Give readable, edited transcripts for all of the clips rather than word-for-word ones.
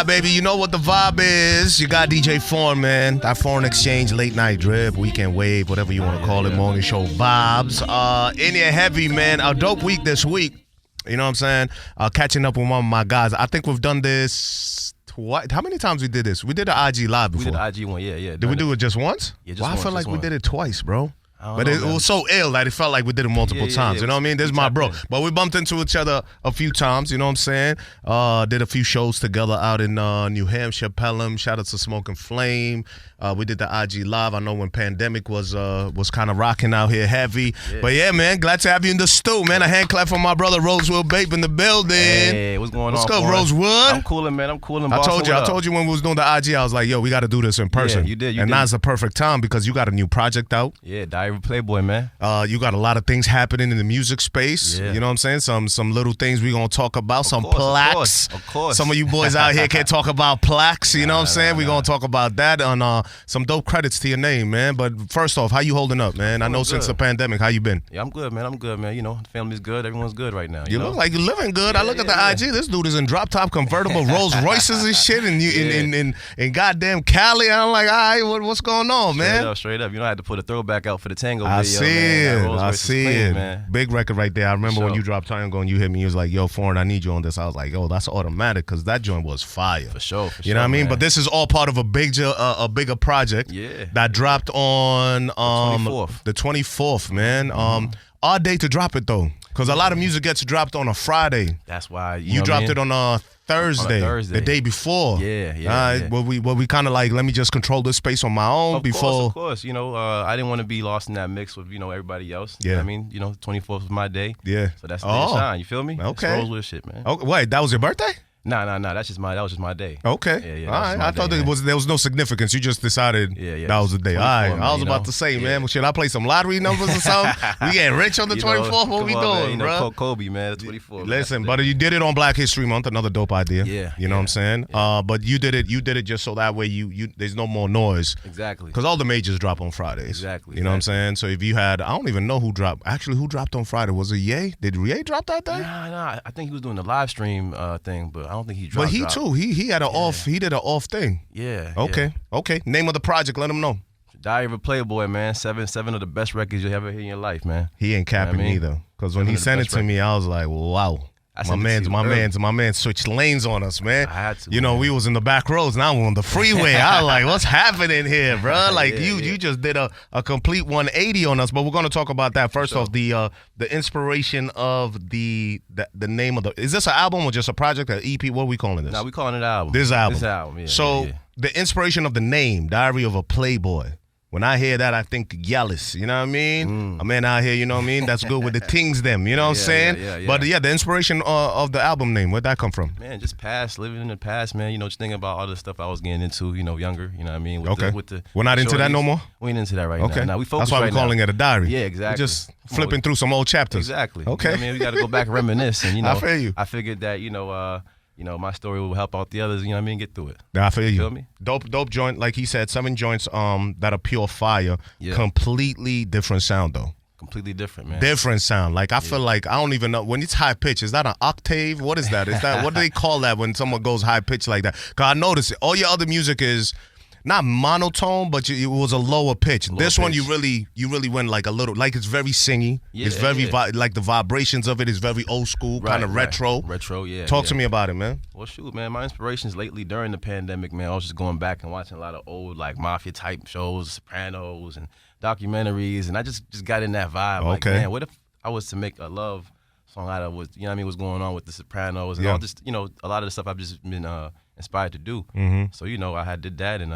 Baby, you know what the vibe is. You got DJ Foreign, man. That foreign exchange, late night drip, weekend wave, whatever you want to call it, morning show vibes. In your heavy, man. A dope week this week. You know what I'm saying? Catching up with one of my guys. I think we've done this twice. How many times we did this? We did the IG live before. We did the IG one, yeah. Did we do it just once? Yeah, just once. I feel like we did it twice, bro. But it was so ill that it felt like we did it multiple times. You know what I mean? This is my bro. But we bumped into each other a few times, you know what I'm saying? Did a few shows together out in New Hampshire, Pelham. Shout out to Smoking Flame. We did the IG Live. I know when pandemic was kind of rocking out here heavy. Yeah. But yeah, man, glad to have you in the stew, man. A hand clap for my brother Rosewood Bape in the building. Hey, what's going on? What's good, Rosewood? I'm cooling, man. I'm cooling. I told you when we was doing the IG, I was like, yo, we got to do this in person. Yeah, you did. And now's the perfect time because you got a new project out. Yeah, Diary of a Playboy, man. You got a lot of things happening in the music space. Yeah. You know what I'm saying? Some little things we gonna talk about. Some plaques. Of course. Some of you boys out here can't talk about plaques. You know what I'm saying? We're gonna talk about that on some dope credits to your name, man. But first off, how you holding up, man? I know since the pandemic, how you been? Yeah, I'm good, man. You know, the family's good. Everyone's good right now. You look like you're living good. I look at the IG. This dude is in drop top convertible Rolls Royces and shit, and you in goddamn Cali. I'm like, all right, what's going on, man? Straight up. You know, I had to put a throwback out for the Tango video. I see it. Man. Big record right there. I remember when you dropped Tango and you hit me. You was like, yo, Foreign, I need you on this. I was like, yo, that's automatic because that joint was fire. For sure. You know what I mean? Man. But this is all part of a bigger project that dropped on the 24th, man. Odd day to drop it, though, because a lot of music gets dropped on a Friday. That's why. You dropped it on a Thursday, the day before. Yeah. Well, we kind of like, let me just control this space on my own before. Of course. You know, I didn't want to be lost in that mix with, everybody else. Yeah. You know what I mean, 24th was my day. Yeah. So that's the day to shine. You feel me? Okay. It's Rosewood shit, man. Okay. Wait, that was your birthday? Nah. That was just my day. Okay. Yeah. All right. I thought there was no significance. You just decided that was the day. All right. I was about to say, man, should I play some lottery numbers or something? We getting rich on the 24th? What we doing, bro? Kobe, man, the 24th. Listen, but you did it on Black History Month. Another dope idea. Yeah. You know what I'm saying? Yeah. But you did it just so that way you there's no more noise. Exactly. Because all the majors drop on Fridays. Exactly. You know what I'm saying? So if you had, I don't even know who dropped. Actually, who dropped on Friday? Was it Ye? Did Ye drop that day? Nah. I think he was doing the live stream thing, but I don't think he dropped. But he had an off. He did an off thing. Yeah. Okay. Name of the project. Let him know. Diary of a Playboy, man. Seven of the best records you'll ever hear in your life, man. He ain't capping either. Because when he sent it to me, I was like, wow. My man switched lanes on us, man. I had to. We was in the back roads. Now we're on the freeway. I was like, what's happening here, bro? You just did a complete 180 on us. But we're gonna talk about that first off. The inspiration of the name of the. Is this an album or just a project, an EP? What are we calling this? Nah, we calling it an album. This album. Yeah. So the inspiration of the name, Diary of a Playboy. When I hear that, I think Gallus, you know what I mean? A man out here, you know what I mean? That's good with the things them, you know what I'm saying? Yeah. But the inspiration of the album name, where'd that come from? Man, just living in the past, man. Just thinking about all the stuff I was getting into, younger, you know what I mean? We're not into that no more? We ain't into that right now. Now we focus. That's why we're calling it a diary. Yeah, exactly. We're just flipping through some old chapters. Exactly. Okay. We got to go back and reminisce. And, I feel you. I figured that, my story will help out the others, get through it. I feel you. Feel me? Dope joint, like he said, 7 joints that are pure fire. Yeah. Completely different sound, though. Completely different, man. Different sound. Like, I feel like, I don't even know, when it's high pitch, is that an octave? What is that? What do they call that when someone goes high pitch like that? Because I noticed all your other music is not monotone, but it was a lower pitch. This one, you really went like a little, like it's very singy. Yeah, it's very, like the vibrations of it is very old school, kind of retro. Retro, yeah. Talk to me about it, man. Well, shoot, man, my inspirations lately during the pandemic, man, I was just going back and watching a lot of old, like, mafia-type shows, Sopranos, and documentaries, and I just got in that vibe. Okay. Like, man, what if I was to make a love song out of what, what's going on with the Sopranos and all this, a lot of the stuff I've just been inspired to do. Mm-hmm. So, I did that, and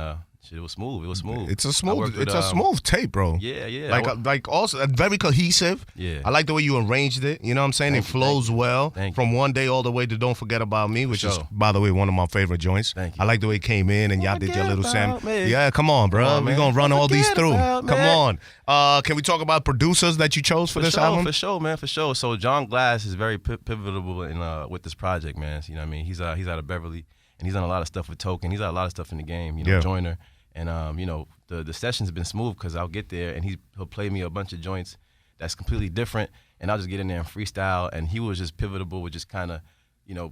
it was smooth. It was smooth. It's a smooth tape, bro. Yeah. Like also very cohesive. Yeah. I like the way you arranged it. You know what I'm saying? It flows well from One Day all the way to Don't Forget About Me, which is, by the way, one of my favorite joints. Thank you. I like the way it came in and y'all did your little Sam. Me. Yeah, come on, bro. We're gonna run all these through. Come on. Can we talk about producers that you chose for this album? For sure, man. For sure. So John Glass is very pivotal in with this project, man. You know what I mean? He's out of Beverly, and he's done a lot of stuff with Token. He's done a lot of stuff in the game. Joyner. And, the sessions have been smooth because I'll get there and he'll play me a bunch of joints that's completely different, and I'll just get in there and freestyle. And he was just pivotal with just kind of,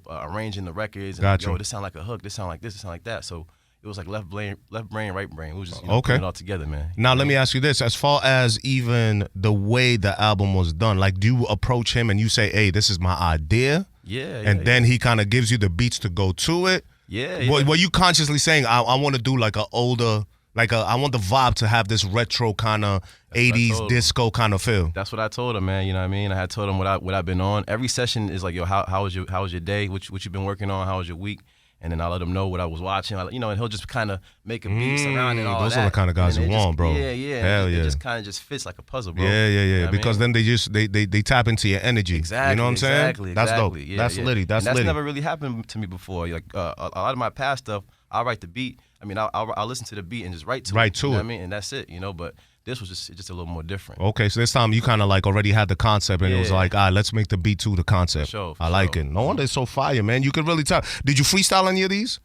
arranging the records. And Gotcha. yo, this sound like a hook. This sound like this. This sound like that. So it was like left brain, right brain. We was just putting it all together, man. Now let me ask you this: as far as even the way the album was done, like, do you approach him and you say, "Hey, this is my idea," and then he kind of gives you the beats to go to it? Yeah. Were you consciously saying, "I want to do like a older"? I want the vibe to have this retro kind of 80s disco kind of feel. That's what I told him, man. You know what I mean? I had told him what I've been on. Every session is like, yo, how was your day? What you been working on? How was your week? And then I let him know what I was watching. And he'll just kind of make a beat around and all those that. are the kind of guys you want, bro. Yeah. Hell It yeah. just kind of just fits like a puzzle, bro. Yeah. You know because then they tap into your energy. Exactly. You know what I'm saying? Exactly. That's dope. Yeah, that's litty. That's and litty. never really happened to me before. Like a lot of my past stuff, I'll write the beat. I mean, I'll listen to the beat and just write to it. You know what I mean? And that's it, But this was just a little more different. Okay, so this time you kind of like already had the concept and it was like, all right, let's make the beat to the concept. For sure, I like it. No wonder it's so fire, man. You could really tell. Did you freestyle any of these?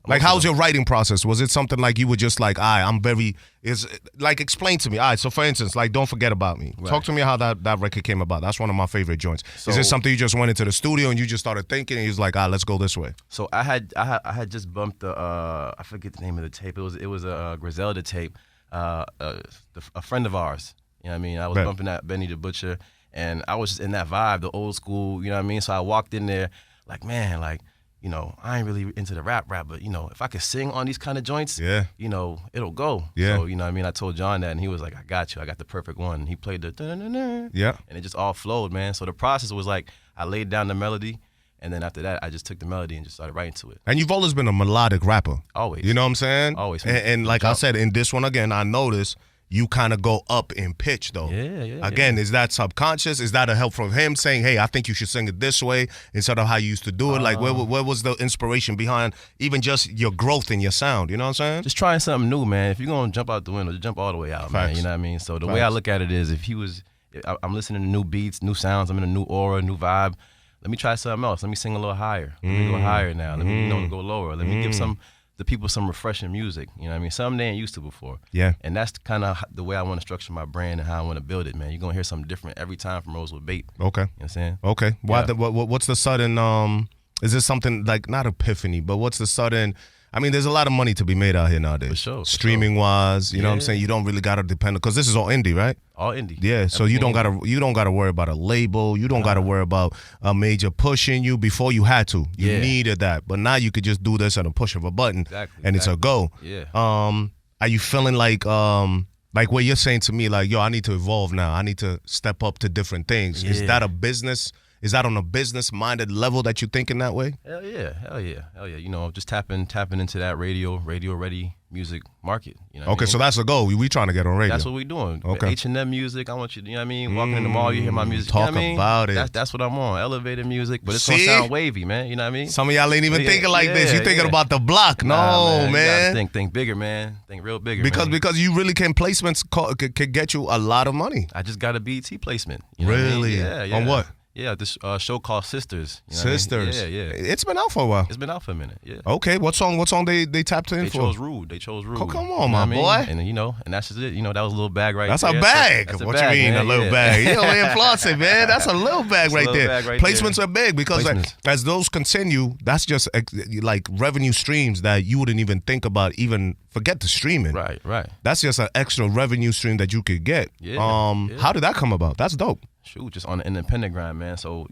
Like, how's your writing process? Was it something like you were just like, explain to me. All right, so for instance, like, Don't Forget About Me. Right. Talk to me how that record came about. That's one of my favorite joints. So, is it something you just went into the studio and you just started thinking and you was like, let's go this way? So I had just bumped the, I forget the name of the tape. It was a Griselda tape, a friend of ours. You know what I mean? I was bumping that Benny the Butcher, and I was just in that vibe, the old school, you know what I mean? So I walked in there like, man, like, I ain't really into the rap, but, if I could sing on these kind of joints, it'll go. Yeah. So, I told John that, and he was like, I got you. I got the perfect one. And he played the and it just all flowed, man. So the process was like, I laid down the melody, and then after that, I just took the melody and just started writing to it. And you've always been a melodic rapper. Always. You know what I'm saying? Always. And like I said, in this one, again, I noticed you kind of go up in pitch, though. Yeah. Again, is that subconscious? Is that a help from him saying, hey, I think you should sing it this way instead of how you used to do it? Like, where was the inspiration behind even just your growth in your sound? You know what I'm saying? Just trying something new, man. If you're going to jump out the window, just jump all the way out, man. You know what I mean? So the way I look at it is, I'm listening to new beats, new sounds, I'm in a new aura, new vibe. Let me try something else. Let me sing a little higher. Let me go higher now. Let me go lower. Let me give the people some refreshing music. You know what I mean? Something they ain't used to before. Yeah. And that's kind of the way I want to structure my brand and how I want to build it, man. You're going to hear something different every time from Rosewood Bape. Okay. You know what I'm saying? Okay. What's the sudden, is this something like, not epiphany, but what's the sudden, I mean, there's a lot of money to be made out here nowadays. For sure. Streaming wise, you know what I'm saying? You don't really got to depend, because this is all indie, right? All indie. Yeah, so you don't gotta worry about a label. You don't gotta worry about a major pushing you. Before you had to. You needed that. But now you could just do this at a push of a button. And it's a go. Yeah. Are you feeling like what you're saying to me, like, yo, I need to evolve now. I need to step up to different things. Is that a business? Is that on a business-minded level that you're thinking that way? Hell yeah. Just tapping into that radio-ready music market. You know okay, so that's a goal. We trying to get on radio. That's what we doing. Okay. H&M music. I want you know what I mean? Walking in the mall, you hear my music. Talk you know what I mean? about it. That's what I'm on. Elevated music, but it's going to sound wavy, man. You know what I mean? Some of y'all ain't even thinking like this. You thinking about the block. Nah, no, man. You gotta think bigger, man. Think real bigger, because you really can, placements could get you a lot of money. I just got a BET placement. You know really? What I mean? Yeah. On what? Yeah, this show called Sisters. You know Sisters. I mean? Yeah. It's been out for a while. It's been out for a minute. Yeah. Okay, what song they tapped in for? They chose Rude. Oh, come on, my boy. And and that's just it. That was a little bag right that's there. A bag. That's a what bag, you mean, man? a little bag? You don't even floss it, man. That's a little bag right there. Placements are big because as those continue, that's just like revenue streams that you wouldn't even think about, even forget the streaming. Right. That's just an extra revenue stream that you could get. Yeah. How did that come about? That's dope. Shoot, just on the independent grind, man. So,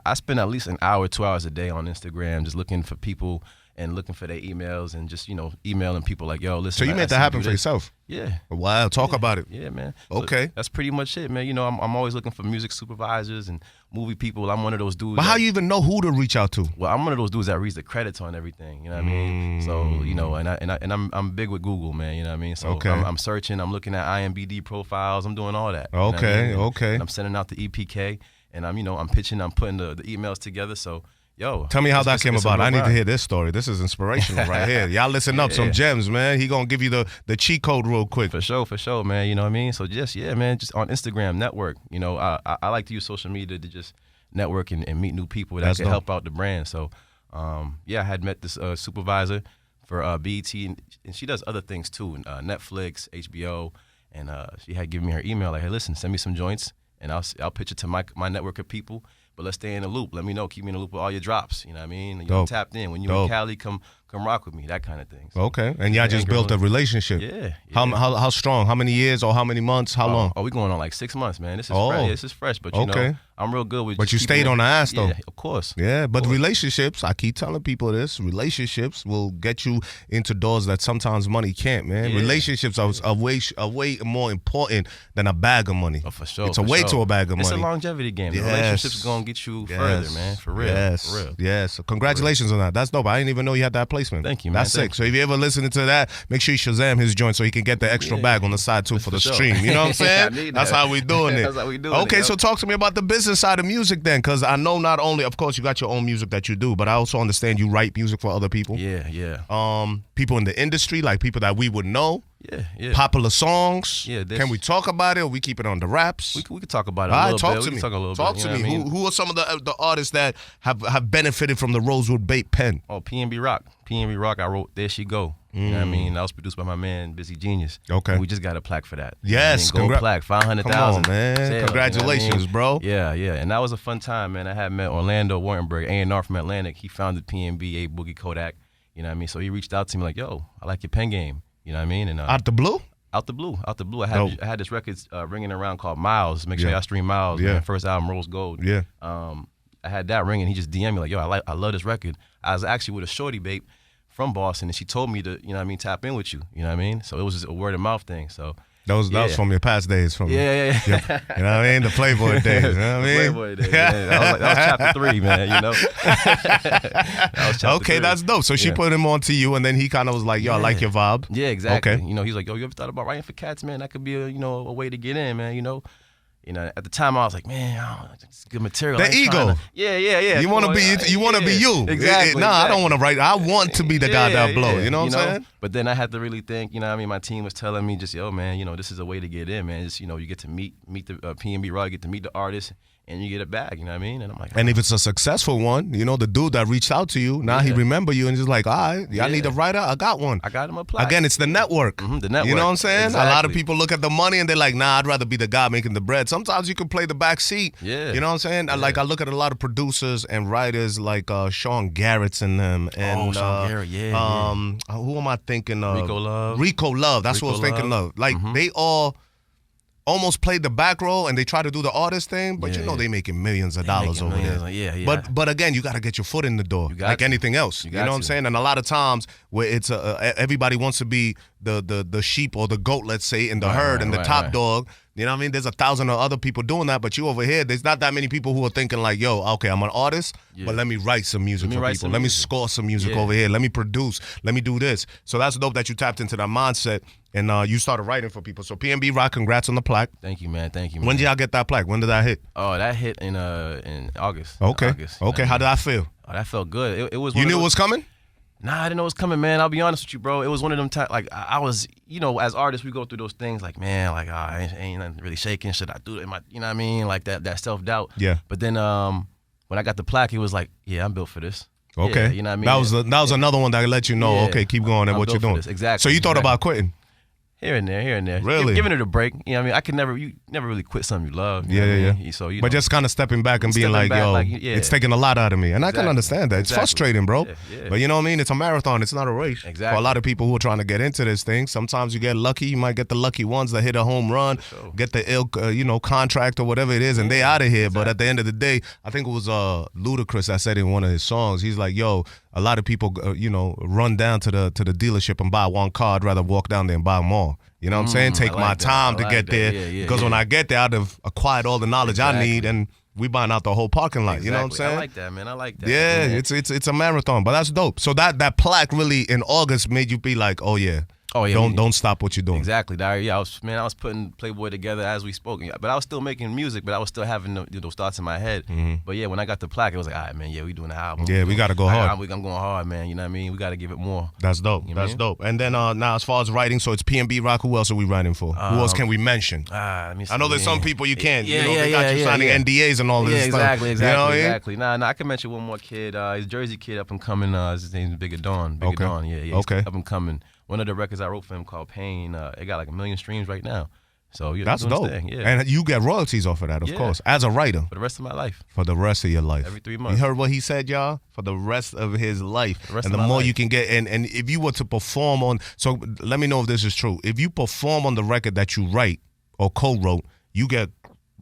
I spend at least an hour, 2 hours a day on Instagram just looking for people and looking for their emails and just, emailing people like, yo, listen. So you made that happen for yourself? Yeah. Wow, talk about it. Yeah, man. Okay. So that's pretty much it, man. I'm always looking for music supervisors and movie people. I'm one of those dudes. But how you even know who to reach out to? Well, I'm one of those dudes that reads the credits on everything. You know what I mean? So, and I'm big with Google, man. You know what I mean? So I'm searching. I'm looking at IMBD profiles. I'm doing all that. Okay. And I'm sending out the EPK, and I'm pitching. I'm putting the emails together. So. Yo, tell me how that came about. I need to hear this story. This is inspirational right here. Y'all listen up, some gems, man. He gonna give you the cheat code real quick. For sure, man. You know what I mean? So just just on Instagram, network. I like to use social media to just network and meet new people that can help out the brand. So, I had met this supervisor for BET, and she does other things too, Netflix, HBO, and she had given me her email like, hey, listen, send me some joints, and I'll pitch it to my network of people. but let's stay in the loop. Let me know, keep me in the loop with all your drops. You know what I mean? You're tapped in. When you're in Cali, come rock with me, that kind of thing. So, okay, and y'all just built a relationship. Yeah. How strong? How many years or how many months? How long? Oh, we going on like 6 months, man. This is fresh. Yeah, this is fresh, but you know, I'm real good with. But you stayed on the ass though. Yeah, of course. Yeah, but relationships, I keep telling people this. Relationships will get you into doors that sometimes money can't, man. Yeah. Relationships are way more important than a bag of money. Oh, for sure. It's a way to a bag of money. It's a longevity game. Yes. Relationships gonna get you further, man. For real. Yes. For real. Yes. So congratulations on that. That's dope. I didn't even know you had that placement. Thank you, man. That's sick. So if you ever listening to that, make sure you Shazam his joint so he can get the extra bag on the side too for the stream. You know what I'm saying? That's how we doing it. That's how we doing it. Okay, so talk to me about the business side of music then, because I know not only, of course, you got your own music that you do, but I also understand you write music for other people. Yeah. People in the industry, like people that we would know. Yeah. Popular songs. Yeah. Can we talk about it, or we keep it on the raps? We could talk about it a little bit. Talk to me. Who are some of the artists that have benefited from the Rosewood Bape pen? Oh, P&B Rock. P&B Rock, I wrote There She Go. You know what I mean? That was produced by my man, Busy Genius. Okay. And we just got a plaque for that. Yes. Gold plaque, 500,000. Come on, man. Sales, congratulations, you know what I mean? bro. Yeah. And that was a fun time, man. I had met Orlando Wartenberg, A&R from Atlantic. He founded P&B, A Boogie Kodak. You know what I mean? So he reached out to me like, yo, I like your pen game. You know what I mean? And out the blue? Out the blue. I had this record ringing around called Miles. Make sure y'all stream Miles. Yeah. Man. First album, Rose Gold. Yeah. I had that ringing. He just DM'd me like, yo, I love this record. I was actually with a shorty babe from Boston, and she told me to, you know what I mean, tap in with you. You know what I mean? So it was just a word of mouth thing. So that was from your past days. Yeah. You know what I mean? The Playboy days. You know what I mean? Playboy days. Man. That was chapter 3, man. You know. Okay, 3. that's dope. So she put him on to you, and then he kind of was like, "Yo, I like your vibe." Yeah, exactly. Okay. You know, he's like, "Yo, you ever thought about writing for cats, man? That could be a way to get in, man. You know." At the time I was like, man, it's good material. The ego. Yeah. You want to be you. Exactly. I don't want to write. I want to be the guy that blow. You know what I'm saying? But then I had to really think, you know what I mean? My team was telling me just, yo, man, this is a way to get in, man. Just, you get to meet the P&B Raw, you get to meet the artist, and you get a bag, you know what I mean? And I'm like, and if it's a successful one, the dude that reached out to you, now he remember you and just like, all right, I need a writer, I got one. I got him a plaque. Again, it's the network. Mm-hmm, the network. You know what I'm saying? Exactly. A lot of people look at the money and they're like, nah, I'd rather be the guy making the bread. Sometimes you can play the back seat. Yeah. You know what I'm saying? Yeah. Like I look at a lot of producers and writers like Sean Garrett's and them. And, Sean Garrett, yeah. Who am I thinking of? Rico Love. That's what I was thinking of. Like they all almost played the back role and they try to do the artist thing, but they making millions of dollars over there. Yeah. But again, you got to get your foot in the door, like anything else. You know what I'm saying? And a lot of times where it's everybody wants to be the sheep or the goat, let's say, in the herd and the top dog. You know what I mean? There's 1,000 other people doing that, but you over here, there's not that many people who are thinking like, yo, okay, I'm an artist, but let me write some music for people. Let me score some music over here. Let me produce. Let me do this. So that's dope that you tapped into that mindset and you started writing for people. So P&B Rock, congrats on the plaque. Thank you, man. When did y'all get that plaque? When did that hit? Oh, that hit in August. Okay. August, okay. How did that feel? Oh, that felt good. It was. You knew it was coming? Nah, I didn't know it was coming, man. I'll be honest with you, bro. It was one of them times, like, I was, as artists, we go through those things, like, man, like, I ain't nothing really shaking. Should I do it? You know what I mean? Like, that self-doubt. Yeah. But then when I got the plaque, it was like, yeah, I'm built for this. Okay. Yeah, you know what I mean? That was another one that let you know, okay, keep going at what you're doing. Exactly. So you thought about quitting? Here and there. Really? Giving it a break. You know what I mean? You never really quit something you love. Yeah. So, but just kind of stepping back and being like, yo, it's taking a lot out of me. And I can understand that. It's frustrating, bro. Yeah. But you know what I mean? It's a marathon. It's not a race. Exactly. For a lot of people who are trying to get into this thing, sometimes you get lucky. You might get the lucky ones that hit a home run, get the ill, contract or whatever it is, and they out of here. Exactly. But at the end of the day, I think it was Ludacris that said in one of his songs, he's like, yo, a lot of people, run down to the dealership and buy one car. I'd rather walk down there and buy them all. You know what I'm saying? Take my time to get there. Because when I get there, I'd have acquired all the knowledge I need, and we buying out the whole parking lot. You know what I'm saying? I like that, man. I like that. Yeah, it's a marathon, but that's dope. So that plaque really in August made you be like, oh yeah. Don't stop what you're doing. Exactly. Yeah, I was putting Playboy together as we spoke. But I was still making music, but I was still having those thoughts in my head. Mm-hmm. But yeah, when I got the plaque, it was like, all right, man, we doing the album. Yeah, we got to go hard. I'm going hard, man. You know what I mean? We got to give it more. That's dope. That's dope. And then now as far as writing, so it's P&B Rock. Who else are we writing for? Who else can we mention? Let me see, I know there's some people you can't. They got you signing NDAs and all this stuff. Exactly. Nah, I can mention one more kid. He's a Jersey kid up and coming. His name's Bigger Dawn. Dawn. Yeah. Okay. Up and coming. One of the records I wrote for him called Pain, it got like 1 million streams right now. So that's dope. And you get royalties off of that, of course, as a writer. For the rest of my life. For the rest of your life. Every 3 months. You heard what he said, y'all? For the rest of his life. And the more you can get, and if you were to perform on, so let me know if this is true. If you perform on the record that you write or co-wrote, you get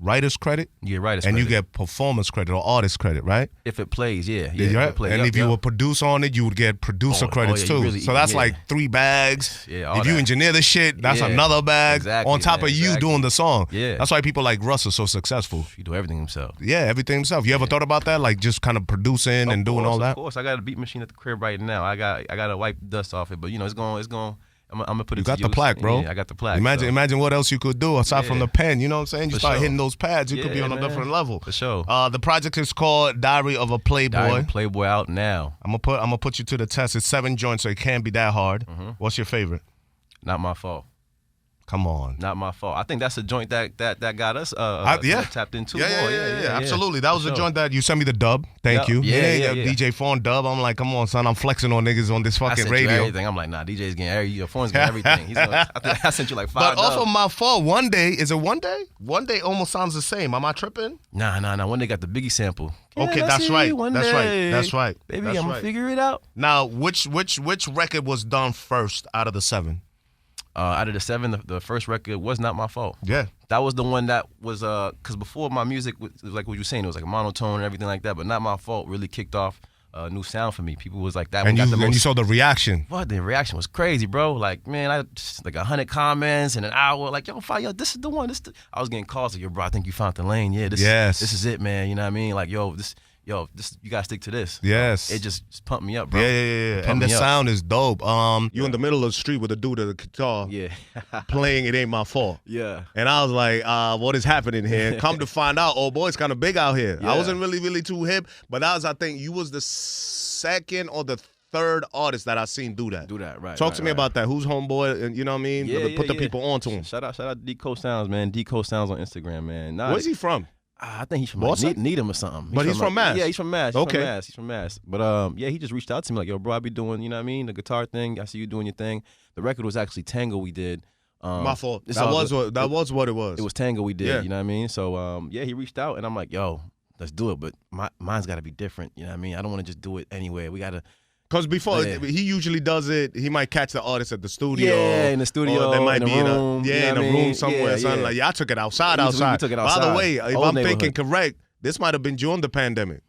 writer's credit. You get writer's and credit. you get performance credit or artist credit, right? If it plays, yeah. If it plays, and if you would produce on it, you would get producer credits too. Really, so that's like 3 bags. Yeah, if you engineer the shit, that's another bag. Exactly, on top of you doing the song. Yeah. That's why people like Russ are so successful. You do everything himself. Yeah, everything himself. You ever thought about that? Like just kind of producing and doing all that? Of course. I got a beat machine at the crib right now. I got to wipe dust off it, but it's going. I'm gonna put it. You got the plaque, bro. Yeah, I got the plaque. Imagine what else you could do aside from the pen. You know what I'm saying? You start hitting those pads, you could be on a different level. For sure. The project is called Diary of a Playboy. Diary of a Playboy out now. I'm gonna put you to the test. It's 7 joints, so it can't be that hard. What's your favorite? Not My Fault. Come on. Not My Fault. I think that's a joint that got us tapped into. Yeah, absolutely. That was a joint that you sent me the dub. Thank you. Yeah. DJ Fawn dub. I'm like, come on, son. I'm flexing on niggas on this fucking radio. Everything. I'm like, nah, DJ's getting your phone's getting everything. I sent you like 5 But off of My Fault, One Day, is it One Day? One Day almost sounds the same. Am I tripping? Nah. One Day got the Biggie sample. Okay, that's right. That's right. Baby, I'm gonna figure it out. Now, which record was done first out of the 7? Out of the 7, the first record was Not My Fault. Yeah. That was the one that was, because before my music, was like what you were saying, it was like a monotone and everything like that, but Not My Fault really kicked off a new sound for me. People was like, that one got the most. And you saw the reaction. What? The reaction was crazy, bro. Like, man, like 100 comments in an hour. Like, yo, this is the one. I was getting calls like, yo, bro, I think you found the lane. Yeah, this is it, man. You know what I mean? Like, this you gotta stick to this. Yes. It just pumped me up, bro. Yeah. And the sound is dope. You in the middle of the street with a dude at the guitar. Yeah. playing It Ain't My Fault. Yeah. And I was like, what is happening here? Come to find out, oh boy, it's kind of big out here. Yeah. I wasn't really too hip, but that was, I think, you was the second or the third artist that I seen do that. Right. Talk to me about that. Who's homeboy? And you know what I mean? Put the people onto him. Shout out D Code Sounds, man. D Code Sounds on Instagram, man. Where's he from? I think he's from like, Needham or something. But he's from Mass. Yeah, he's from Mass. Okay. He's from Mass. But he just reached out to me like, yo, bro, I be doing, you know what I mean, the guitar thing. I see you doing your thing. The record was actually Tango we did. My fault. That was what it was. It was Tango we did, you know what I mean? So, he reached out and I'm like, yo, let's do it. But mine's got to be different, you know what I mean? I don't want to just do it anywhere. We got to. Because before, he usually does it, he might catch the artist at the studio. Yeah, in the studio, or they might be room, in a room somewhere. Something like, I took it outside. We took it outside. By the way, if I'm thinking correct, this might have been during the pandemic.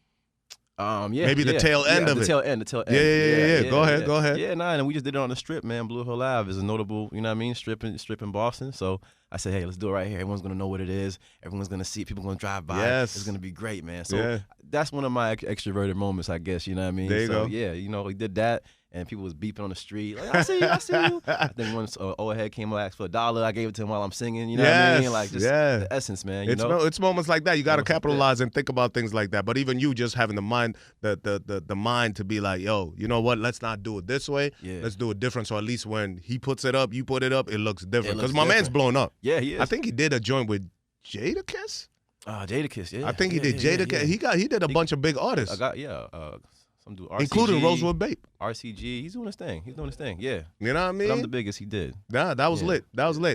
Maybe the tail end of it. The tail end. Yeah. Go ahead. Yeah, and we just did it on the Strip, man. Blue Hill Live is a notable, you know what I mean, strip in Boston. So I said, hey, let's do it right here. Everyone's going to know what it is. Everyone's going to see it. People going to drive by. Yes. It's going to be great, man. So that's one of my extroverted moments, I guess, you know what I mean? There you go. Yeah, we did that. And people was beeping on the street. Like, I see you. I think once Oahead came and asked for $1, I gave it to him while I'm singing. You know what I mean? Like, just the essence, man. It's moments like that. You got to capitalize and think about things like that. But even you just having the mind, the mind to be like, yo, you know what? Let's not do it this way. Yeah. Let's do it different. So at least when he puts it up, you put it up, it looks different. Because my man's blown up. Yeah, he is. I think he did a joint with Jadakiss. Jadakiss, yeah. I think he did Jadakiss. Yeah. He did a bunch of big artists. Some dude, RCG, including Rosewood Bape. RCG, he's doing his thing. Yeah. You know what I mean? But I'm the biggest he did. Nah, that was lit.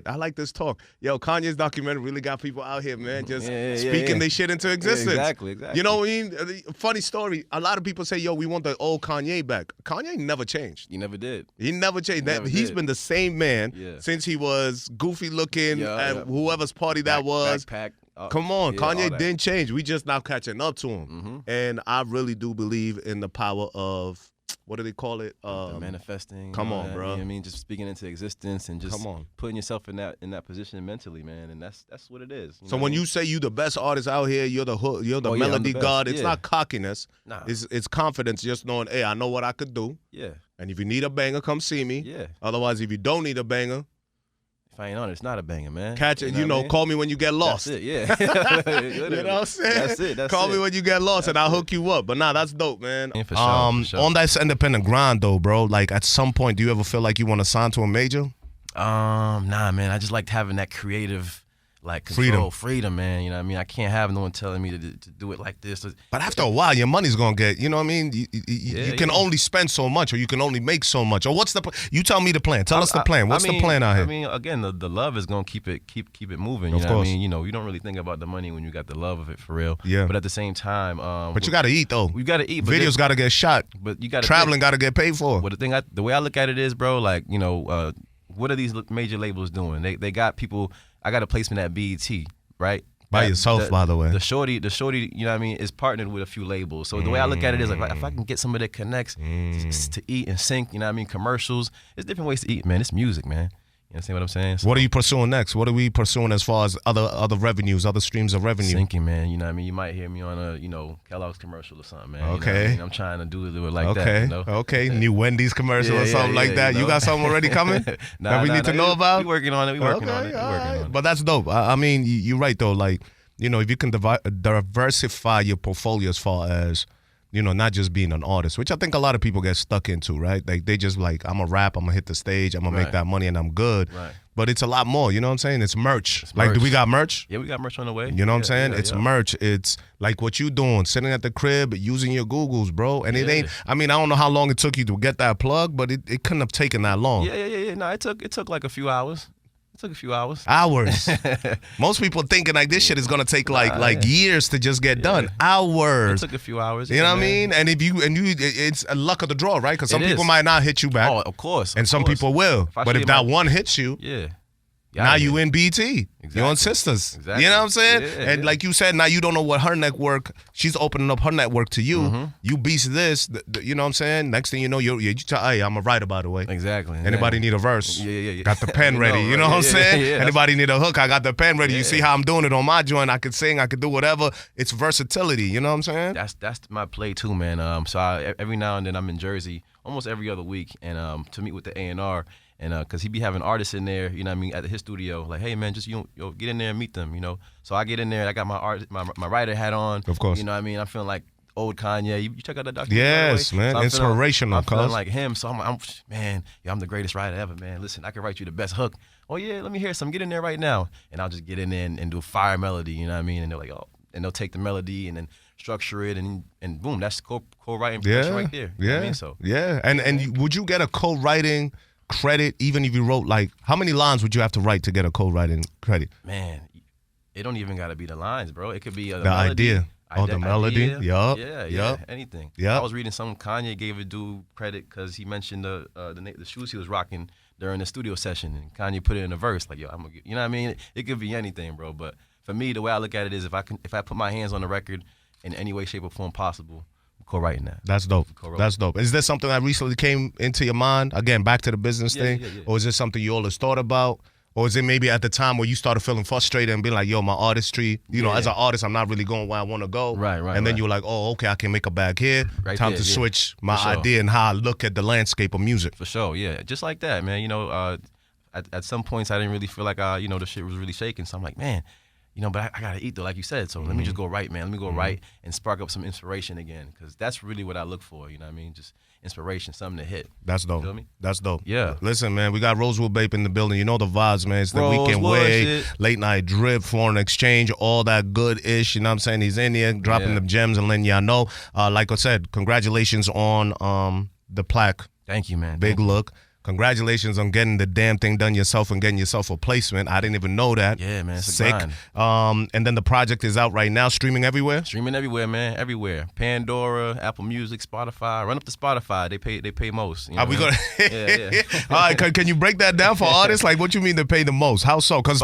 I like this talk. Yo, Kanye's documentary really got people out here, man, just speaking their shit into existence. Yeah, exactly. You know what I mean? Funny story. A lot of people say, yo, we want the old Kanye back. Kanye never changed. He never did. He never changed. He's been the same man since he was goofy looking at whoever's party that was. Backpack. Come on, Kanye didn't change. We just now catching up to him. And I really do believe in the power of, what do they call it? Manifesting. Come on, bro. You know what I mean? Just speaking into existence and just putting yourself in that position mentally, man. And that's what it is. So when you say you the best artist out here, you're the melody god, it's not cockiness. Nah. It's confidence, just knowing, hey, I know what I could do. Yeah. And if you need a banger, come see me. Yeah. Otherwise, if you don't need a banger, if I ain't on it, it's not a banger, man. Catch it, call me when you get lost. That's it, yeah. You know what I'm saying? Call me when you get lost and I'll hook you up. But that's dope, man. Yeah, for sure. On that independent grind, though, bro, like at some point, do you ever feel like you want to sign to a major? Nah, man. I just liked having that creative like control, freedom, man. You know what I mean? I can't have no one telling me to do it like this. But after a while, your money's gonna get. You know what I mean? You can only spend so much, or you can only make so much. Or what's the? You tell me the plan. Tell us the plan. What's the plan out here? I mean, again, the love is gonna keep it moving. You know what I mean? You know, you don't really think about the money when you got the love of it for real. Yeah. But at the same time, but you gotta eat though. You gotta eat. Videos gotta get shot. But you gotta traveling gotta get paid for. But the way I look at it is, bro, like, you know, what are these major labels doing? They got people. I got a placement at BET, right? By yourself, by the way. The shorty, you know what I mean, is partnered with a few labels. So the way I look at it is like if I can get some of the connects to eat and sync, you know what I mean, commercials. There's different ways to eat, man. It's music, man. You understand what I'm saying? So, what are you pursuing next? What are we pursuing as far as other revenues, other streams of revenue? Syncing, man. You know what I mean? You might hear me on a, you know, Kellogg's commercial or something, man. Okay. You know what I mean? I'm trying to do it like that, you know? Okay. New Wendy's commercial or something like that. You know? You got something already coming that we need to know about? We working on it. But that's dope. I mean, you're right, though. Like, you know, if you can diversify your portfolio as far as, you know, not just being an artist, which I think a lot of people get stuck into, right? Like, they just like, I'm a rap, I'm going to hit the stage, I'm going to make that money, and I'm good. Right. But it's a lot more, you know what I'm saying? It's merch. Like, do we got merch? Yeah, we got merch on the way. You know what I'm saying? It's merch. It's like what you doing, sitting at the crib, using your Googles, bro. And it ain't, I mean, I don't know how long it took you to get that plug, but it couldn't have taken that long. Yeah. No, it took like a few hours. It took a few hours. Most people thinking like this shit is gonna take like years to just get done. Hours. It took a few hours. You know what I mean? And if you it's a luck of the draw, right? Because some people might not hit you back. Oh, of course. And some people will. But if that one hits you, now you in BT. Exactly. You're on Sisters. Exactly. You know what I'm saying? Yeah, and like you said, now you don't know what her network, she's opening up her network to you. You beast this, you know what I'm saying? Next thing you know, hey, I'm a writer, by the way. Exactly. Anybody need a verse? Yeah. Got the pen ready. You know what I'm saying? Anybody need a hook? I got the pen ready. You see how I'm doing it on my joint? I could sing, I could do whatever. It's versatility. You know what I'm saying? That's my play too, man. So every now and then I'm in Jersey, almost every other week, and to meet with the A&R. And because he be having artists in there, you know what I mean, at his studio, like, hey man, just you get in there and meet them, you know. So I get in there, I got my writer hat on, of course. You know what I mean, I'm feeling like old Kanye. You check out that documentary? Yes, man, so inspirational. I'm feeling like him, so I'm man, I'm the greatest writer ever, man. Listen, I can write you the best hook. Oh yeah, let me hear some. Get in there right now, and I'll just get in there and do a fire melody, you know what I mean? And they're like, oh, and they'll take the melody and then structure it, and boom, that's co-writing production right there. You know what I mean? So and would you get a co-writing credit even if you wrote, like, how many lines would you have to write to get a co-writing credit? Man, it don't even got to be the lines, bro. It could be the melody, idea. The melody. Yup. Yeah. Anything. Yeah. I was reading some Kanye gave a dude credit because he mentioned the shoes he was rocking during the studio session, and Kanye put it in a verse like, yo, I'm gonna, you know what I mean? It could be anything, bro. But for me, the way I look at it is if I put my hands on the record in any way, shape, or form possible, co-writing that. That's dope. That's dope. Is there something that recently came into your mind? Again, back to the business thing? Yeah. Or is this something you always thought about? Or is it maybe at the time where you started feeling frustrated and being like, yo, my artistry, you know, as an artist, I'm not really going where I want to go. Right. And then you're like, oh, okay, I can make a bag here. Time to switch my idea and how I look at the landscape of music. For sure, yeah. Just like that, man. You know, at some points, I didn't really feel like, you know, the shit was really shaking. So I'm like, man, you know, but I got to eat, though, like you said. So let me just go write, man. Let me go write and spark up some inspiration again, because that's really what I look for, you know what I mean? Just inspiration, something to hit. That's dope. You feel me? That's dope. Yeah. Listen, man, we got Rosewood Bape in the building. You know the vibes, man. It's the weekend way, late night drip, foreign exchange, all that good-ish. You know what I'm saying? He's in here dropping the gems and letting y'all know. Like I said, congratulations on the plaque. Thank you, man. Big look. Congratulations on getting the damn thing done yourself and getting yourself a placement. I didn't even know that. Yeah, man. It's sick. And then the project is out right now, streaming everywhere? Streaming everywhere, man. Everywhere. Pandora, Apple Music, Spotify. Run up to Spotify. They pay most. You know Are we gonna? Yeah. All right, can you break that down for artists? Like, what you mean they pay the most? How so? Because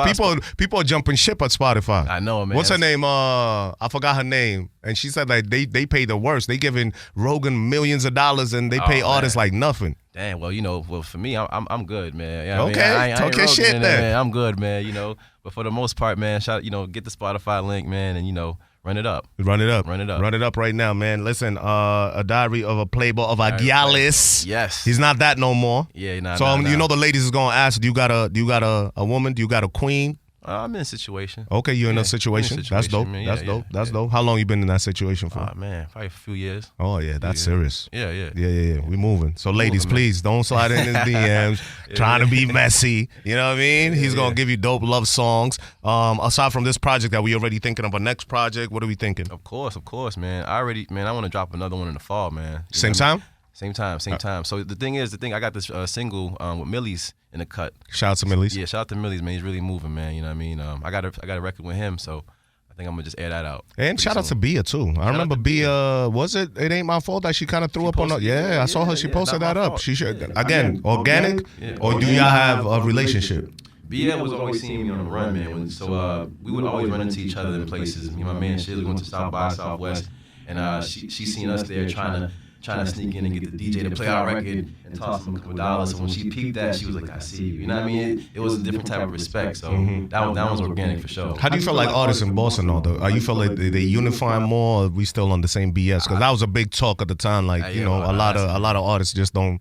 people are jumping ship at Spotify. I know, man. What's her name? I forgot her name. And she said like they pay the worst. They giving Rogan millions of dollars and they pay artists like nothing. Damn, well, you know, for me, I'm good, man. You know okay, I mean? talk your shit then. Man. I'm good, man, you know. But for the most part, man, get the Spotify link, man, and, you know, run it up. Run it up right now, man. Listen, A Diary of a Playboy of a Gyalis. Yes. He's not that no more. Yeah, you know the ladies is gonna ask, do you got a woman? Do you got a queen? I'm in a situation. Okay, you're in a situation. That's dope. Man. That's dope. That's dope. How long you been in that situation for? Oh, man, probably a few years. Oh, yeah, that's serious. Yeah. We moving. So, ladies, please don't slide in his DMs trying to be messy. You know what I mean? He's going to give you dope love songs. Aside from this project that we already thinking of a next project, what are we thinking? Of course, man. I want to drop another one in the fall, man. Same time? Same time. So the thing, I got this single with Millie's in the cut. Shout out to Millie's. Yeah, shout out to Millie's, man. He's really moving, man. You know what I mean? I got a record with him, so I think I'm gonna just air that out. And shout out to Bia too. I remember Bia. Was it Ain't My Fault that she kind of threw up on? I saw her. She posted that up. She should again organic, or do y'all have a relationship? Bia was always seeing me on the run, man. So we would always run into each other in places. Me and my man Shirley went to South by Southwest, and she seen us there trying to sneak in and get the DJ to play our record and toss him a couple dollars. So when she peeped that, she was like, I see you. You know what I mean? It was a different type of respect. So that was organic for sure. How do you feel like artists in Boston, though? Are you feel like they unifying more, or are we still on the same BS? Because that was a big talk at the time. Like, a lot of artists just don't,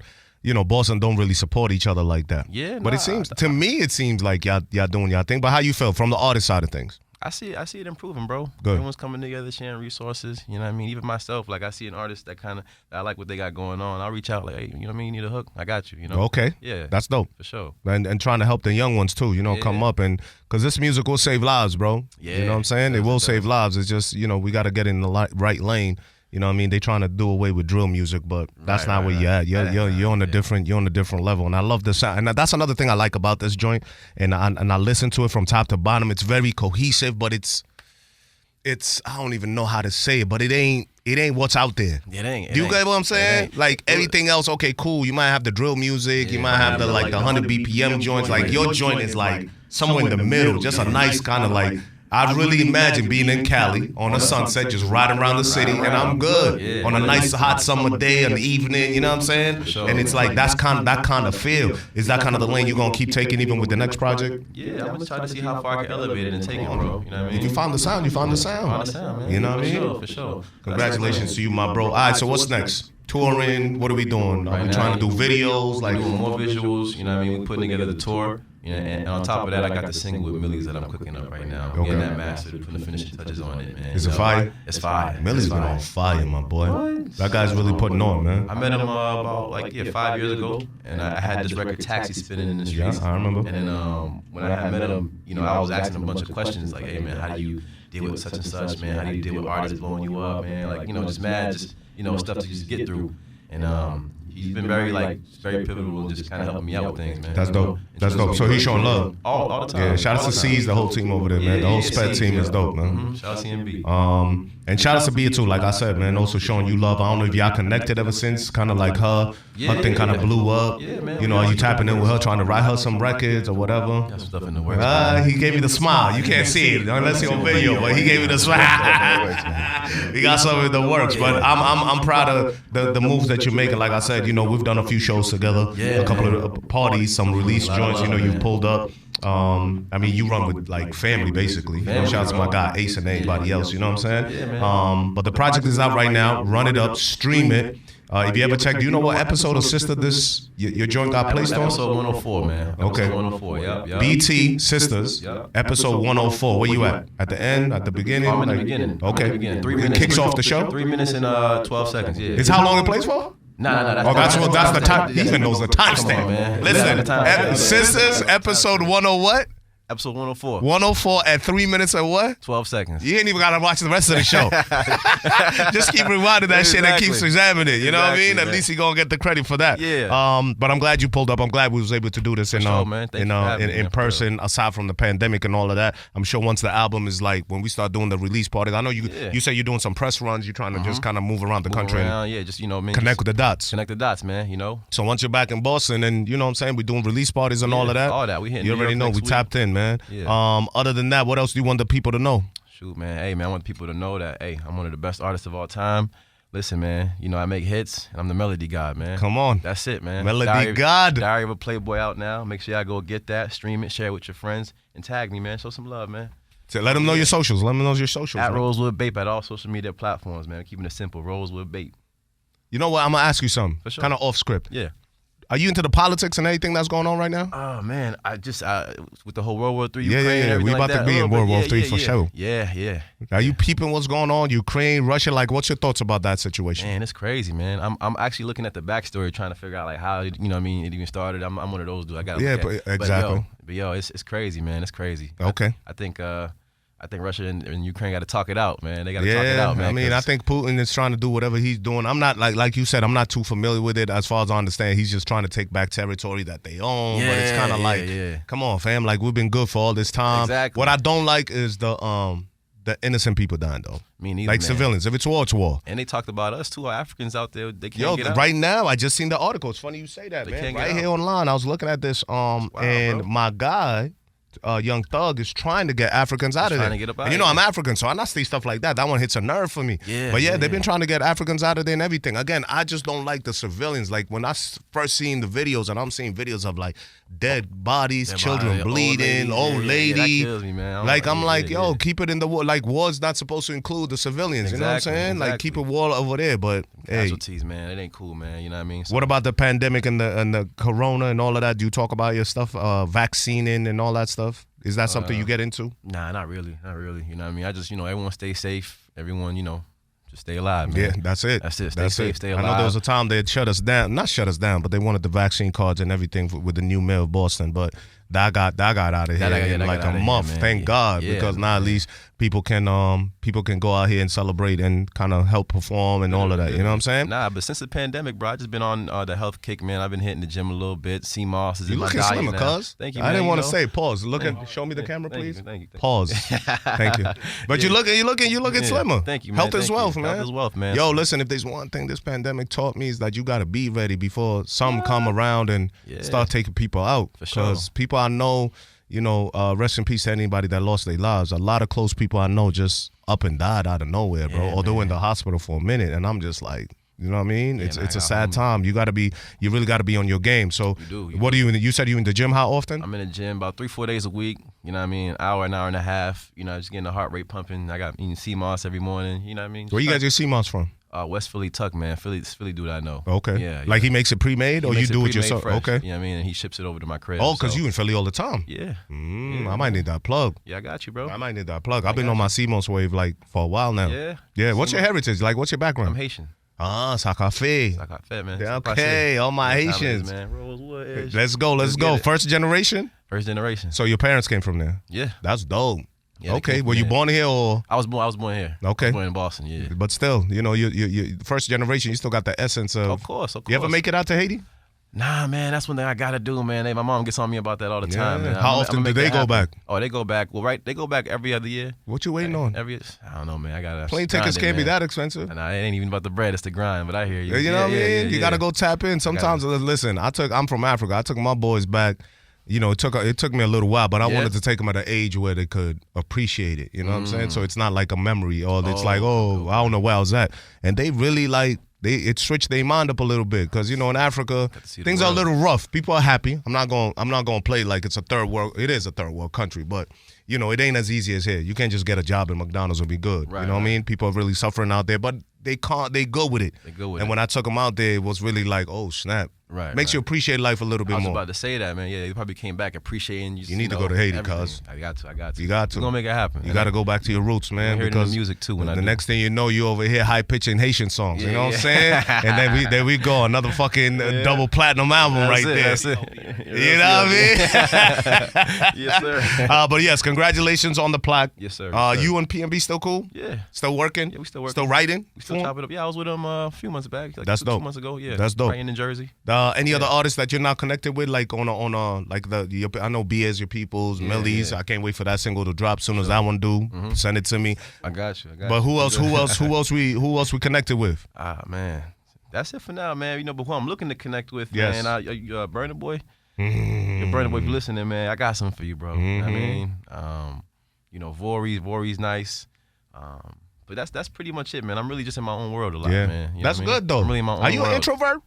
Boston don't really support each other like that. Yeah, but to me, it seems like y'all doing y'all thing. But how you feel from the artist side of things? I see it improving, bro. Good. Everyone's coming together, sharing resources. You know what I mean? Even myself, like I see an artist that I like what they got going on. I'll reach out like, hey, you know what I mean? You need a hook? I got you. Okay. Yeah. That's dope. For sure. And trying to help the young ones too. Come up because this music will save lives, bro. Yeah. You know what I'm saying? It will save lives. It's just we got to get in the right lane. You know what I mean? They trying to do away with drill music, but that's not where you're at. You're on a different level, and I love the sound. And that's another thing I like about this joint. And I listen to it from top to bottom. It's very cohesive, but it's I don't even know how to say it, but it ain't what's out there. It ain't. Do you get what I'm saying? Like everything else, okay, cool. You might have the drill music, you might have the 100 BPM joints. Like your joint is like somewhere in the middle, just a nice kind of like. I really imagine being in Cali on a sunset, just riding around the city, and I'm good on a nice hot summer day in the evening. You know what I'm saying? Sure. And it's like that kind of feel. Is that kind of the lane you're gonna keep taking even with the next project? Yeah, I'm gonna try to see how far I can elevate it and take it, bro. You know what I mean? If you found the sound, you found the sound. Man. You know what I mean? For sure. Congratulations to you, my bro. All right, so what's next? Touring? What are we doing? Are we trying to do videos? Like doing more visuals. You know what I mean? We're putting together the tour. And on top of that, I got the single with Millie's that I'm cooking up right now. I'm getting that mastered, putting the finishing touches on it, man. Is it fire? It's fire. Millie's been on fire, my boy. What? That guy's really putting on, man. I met him about 5 years ago, and I had this record Taxi spinning in the streets. Yeah, I remember. And then when I had met him, I was asking him a bunch of questions like, hey man, how do you deal with such and such, man? How do you deal with artists blowing you up, man? Like, just mad, stuff to just get through. And he's been very pivotal and just kind of helping me out with things, man. That's dope. That's dope. So he's showing love. All the time. Yeah, shout out to C's, the whole team over there, man. The whole SPED team is dope, man. Shout out to CMB. And shout out to Bia too, like I said, man, also showing you love. I don't know if y'all connected ever since, kind of like her thing kind of blew up. Yeah, man. Are you tapping in with her, trying to write her some records or whatever? Got some stuff in the works. He gave me the smile. You can't see it unless you're on video, but he gave me the smile. We got something in the works, but I'm proud of the moves that you're making. Like I said, we've done a few shows together, a couple of parties, some release joints. You've pulled up. You run with like family basically. Shout out to my guy Ace and everybody else. You know what I'm saying? But the project is out right now. Run it up, stream it. If you ever check, do you know what episode of Sister your joint got placed on? Episode 104, man. Okay. Episode 104. Yep. BT Sisters. Episode 104. Where you at? At the end? At the beginning? I'm in the beginning. Okay. 3 minutes. It kicks off the show. 3 minutes and 12 seconds. Yeah. It's how long it plays for? No. That's the time. He even knows the timestamp. Listen, Sisters, episode 10 what? Episode 104. 104 at 3 minutes and what? 12 seconds. You ain't even got to watch the rest of the show. Just keep rewinding that shit and keep examining it. You know what I mean? At least he going to get the credit for that. Yeah. But I'm glad you pulled up. I'm glad we was able to do this in person, me, aside from the pandemic and all of that. I'm sure once the album is like, when we start doing the release parties, I know you say you're doing some press runs. You're trying to just kind of move around the country. Connect with the dots. Connect the dots, man, So once you're back in Boston and, you know what I'm saying, we're doing release parties and all of that. All that. We hitting You already know. We tapped in, man. Yeah. Other than that, what else do you want the people to know? Shoot, man. Hey, man, I want people to know that, hey, I'm one of the best artists of all time. Listen, man, I make hits, and I'm the melody god, man. Come on. That's it, man. Melody god. Diary of a Playboy out now. Make sure y'all go get that, stream it, share it with your friends, and tag me, man. Show some love, man. So let them know your socials. Let them know your socials. At Rosewood Bape at all social media platforms, man. Keeping it simple. Rosewood Bape. You know what? I'm going to ask you something. For sure. Kind of off script. Yeah. Are you into the politics and anything that's going on right now? Oh man, I just with the whole World War III, yeah, Ukraine, yeah. We about to be in World War III for sure. Yeah. Are you peeping what's going on? Ukraine, Russia, like what's your thoughts about that situation? Man, it's crazy, man. I'm actually looking at the backstory, trying to figure out like how it even started. I'm one of those dudes. I got exactly. But yo, it's crazy, man. It's crazy. Okay. I think Russia and Ukraine got to talk it out, man. They got to talk it out, man. I mean, I think Putin is trying to do whatever he's doing. I'm not like you said. I'm not too familiar with it as far as I understand. He's just trying to take back territory that they own. But it's kind of come on, fam. Like we've been good for all this time. Exactly. What I don't like is the innocent people dying though. Me neither, like man. Civilians. If it's war, it's war. And they talked about us too, our Africans out there. They can't get out. Right now, I just seen the article. It's funny you say that, man. Right here online, I was looking at this. And my guy. Young Thug is trying to get Africans out of there. And you know, I'm African, so I not see stuff like that. That one hits a nerve for me. But they've been trying to get Africans out of there and everything. Again, I just don't like the civilians. Like when I first seen the videos, and I'm seeing videos of like dead bodies, children bleeding, old lady. That kills me, man. I'm like, yo, keep it in the war. Like war's not supposed to include the civilians. You know what I'm saying? Like keep a war over there. But casualties, man, it ain't cool, man. You know what I mean? So, what about the pandemic and the corona and all of that? Do you talk about your stuff, vaccinating and all that stuff? Is that something you get into? Nah, not really. You know what I mean? I just, everyone stay safe. Everyone, just stay alive, man. Yeah, that's it. That's it. Stay safe, stay alive. I know there was a time they'd shut us down. Not shut us down, but they wanted the vaccine cards and everything with the new mayor of Boston. But that got out of here in like a month. Thank God, because now at least people can go out here and celebrate and kind of help perform and all of that. You know what I'm saying? Nah, but since the pandemic, bro, I just been on the health kick, man. I've been hitting the gym a little bit. CMOS is in my diet. You looking slimmer, cuz. Thank you, man. I didn't want to say pause. Show me the camera, please. Thank you. Pause. Thank you. But you're looking slimmer. Thank you, man. Health is wealth, man. Health is wealth, man. Yo, listen, if there's one thing this pandemic taught me is that you got to be ready before some come around and start taking people out. For sure. Because people I know, rest in peace to anybody that lost their lives. A lot of close people I know just up and died out of nowhere, bro. Or they were in the hospital for a minute, and I'm just like, you know what I mean? It's a sad time. You really got to be on your game. So what do you said you in the gym how often? I'm in the gym about 3-4 days a week. You know what I mean? An hour and a half. Just getting the heart rate pumping. I got eating CMOS every morning. You know what I mean? Where you guys get CMOS from? West Philly Tuck, man. Philly dude I know. Okay. Yeah. Like he makes it pre-made or you do it yourself? Fresh, okay. You know what I mean? And he ships it over to my crib. Oh, because you in Philly all the time? Yeah. I might need that plug. Yeah, I got you, bro. I might need that plug. I've been on my CMOS wave like for a while now. Yeah. Yeah. What's your heritage? Like what's your background? I'm Haitian. Ah, Sakafe. Sakafe, man. Okay, all my Haitians. Man. Rosewood. Let's go. First generation? First generation. So your parents came from there? Yeah. That's dope. Yeah, okay, were you born here or? I was born here. Okay. I was born in Boston, yeah. But still, you first generation, you still got the essence of. Of course. You ever make it out to Haiti? Nah, man, that's one thing I gotta do, man. My mom gets on me about that all the time, man. How often do they go back? Oh, they go back. Well, they go back every other year. What you waiting on? I don't know, man. I gotta. Plane tickets can't be that expensive. Nah, it ain't even about the bread. It's the grind. But I hear you. You know what I mean? You gotta go tap in. Sometimes, listen. I'm from Africa. I took my boys back. It took me a little while, but I wanted to take them at an age where they could appreciate it. You know what I'm saying? So it's not like a memory, or it's like, I don't know where I was at, and they really it switched their mind up a little bit because in Africa things are a little rough. People are happy. I'm not going to play like it's a third world. It is a third world country, but it ain't as easy as here. You can't just get a job at McDonald's and be good. Right, you know what I mean? People are really suffering out there, but they can't. They go with it. And when I took them out there, it was really like, oh snap. Right. Makes you appreciate life a little bit more. I was about to say that, man. Yeah, you probably came back appreciating you. You need to go to Haiti, cuz. I got to. You got to. We're going to make it happen. You got to go back to your roots, man. Because the music, too, when the next thing you know, you over here high-pitching Haitian songs. You know what I'm saying? And then we go. Another fucking double platinum album there. That's it. You know what I mean? Yes, sir. But yes, congratulations on the plaque. Yes, sir. You and PNB still cool? Yeah. Still working? Yeah, we still working. Still writing? We still chop it up. Yeah, I was with him a few months back. That's dope. 2 months ago. Yeah. That's dope. Writing in Jersey. Any other artists that you're not connected with, like on like I know B as your peoples, Millies. I can't wait for that single to drop. Soon as that one do, send it to me. I got you. But who else we connected with? Ah, man, that's it for now, man. But who I'm looking to connect with, yes. man, Burna Boy. Burna Boy, if you listening, man, I got something for you, bro. You know what I mean, Vori's nice. But that's pretty much it, man. I'm really just in my own world a lot, man. You know that's good though. I'm really in my own Are you world. an introvert?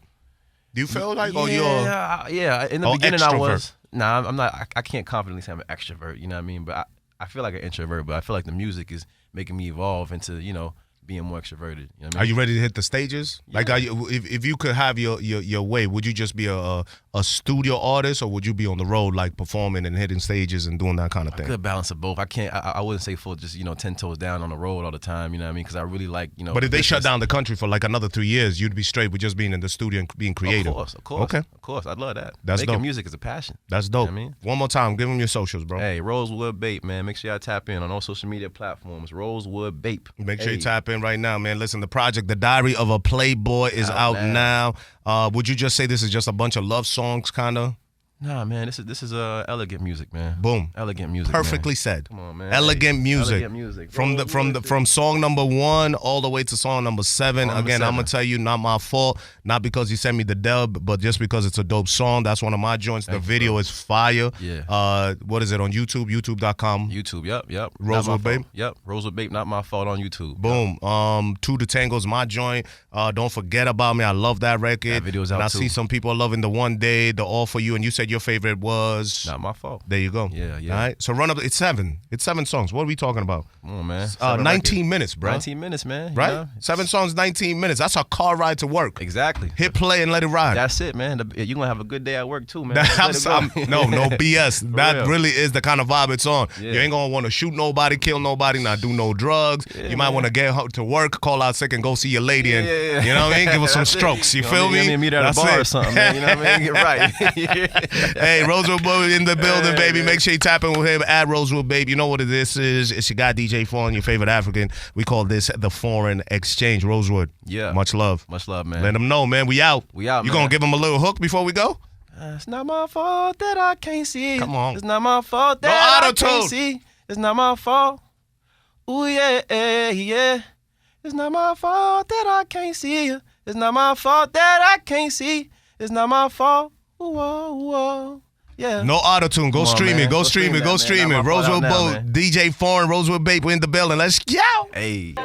Do you feel like, yeah. In the beginning, extrovert. I was. Nah, I'm not. I can't confidently say I'm an extrovert. You know what I mean? But I feel like an introvert. But I feel like the music is making me evolve into being more extroverted. You know what I mean? Are you ready to hit the stages? Yeah. Like, if you could have your way, would you just be a studio artist, or would you be on the road, like performing and hitting stages and doing that kind of thing? Good balance of both. I wouldn't say full, just 10 toes down on the road all the time. You know what I mean? Because I really like But if they shut down the country for like another 3 years, you'd be straight with just being in the studio and being creative. Of course. Okay. Of course, I'd love that. That's Making dope. music is a passion. That's dope. You know what I mean? One more time, give them your socials, bro. Hey, Rosewood Bape, man. Make sure y'all tap in on all social media platforms. Rosewood Bape. Make sure you tap in right now, man. Listen, the project, The Diary of a Playboy, is out now. Would you just say this is just a bunch of love songs, kind of? Nah, man, this is elegant music, man. Boom. Elegant music. Perfectly man. said. Come on, man. Elegant music. Elegant music. From song number 1 all the way to song number 7. Again, I'm gonna tell you, not my fault. Not because you sent me the dub, but just because it's a dope song. That's one of my joints. The video is fire. Yeah. What is it on YouTube? YouTube.com. YouTube. Yep. Rosewood Bape. Yep. Rosewood Bape. Not my fault on YouTube. Boom. Yep. 2 to Tango's my joint. Don't forget about me. I love that record. That video's out and I too. see some people are loving the One Day, the All For You, and you said your favorite was. Not my fault. There you go. Yeah. All right. So run up. It's 7. It's 7 songs. What are we talking about? Come on, man. 19 minutes, bro. 19 minutes, man. Right? Yeah. 7 songs, 19 minutes. That's a car ride to work. Exactly. Hit play and let it ride. That's it, man. You're going to have a good day at work, too, man. No BS. That really is the kind of vibe it's on. Yeah. You ain't going to want to shoot nobody, kill nobody, not do no drugs. Yeah, you might want to get to work, call out sick, and go see your lady. And you know what I mean? Give her some strokes. You feel me? Meet her at a bar or something, man. You know what I mean? Get right. Hey, Rosewood Bape in the building, baby. Make sure you tap in with him at Rosewood Bape. You know what this is. It's your guy, DJ Foreign, your favorite African. We call this the Foreign Exchange. Rosewood. Yeah. Much love. Much love, man. Let them know, man. We out. We out, You man. going to give them a little hook before we go? It's not my fault that I can't see. Come on. It's not my fault that I auto-tune. can't see. It's not my fault. Ooh, yeah. It's not my fault that I can't see you. It's not my fault that I can't see. It's not my fault. Ooh. Yeah. No auto-tune. Go stream it. Go stream it. Go stream it. Rosewood Bape. DJ Foreign, Rosewood Bape. We're in the building. Let's go. Hey.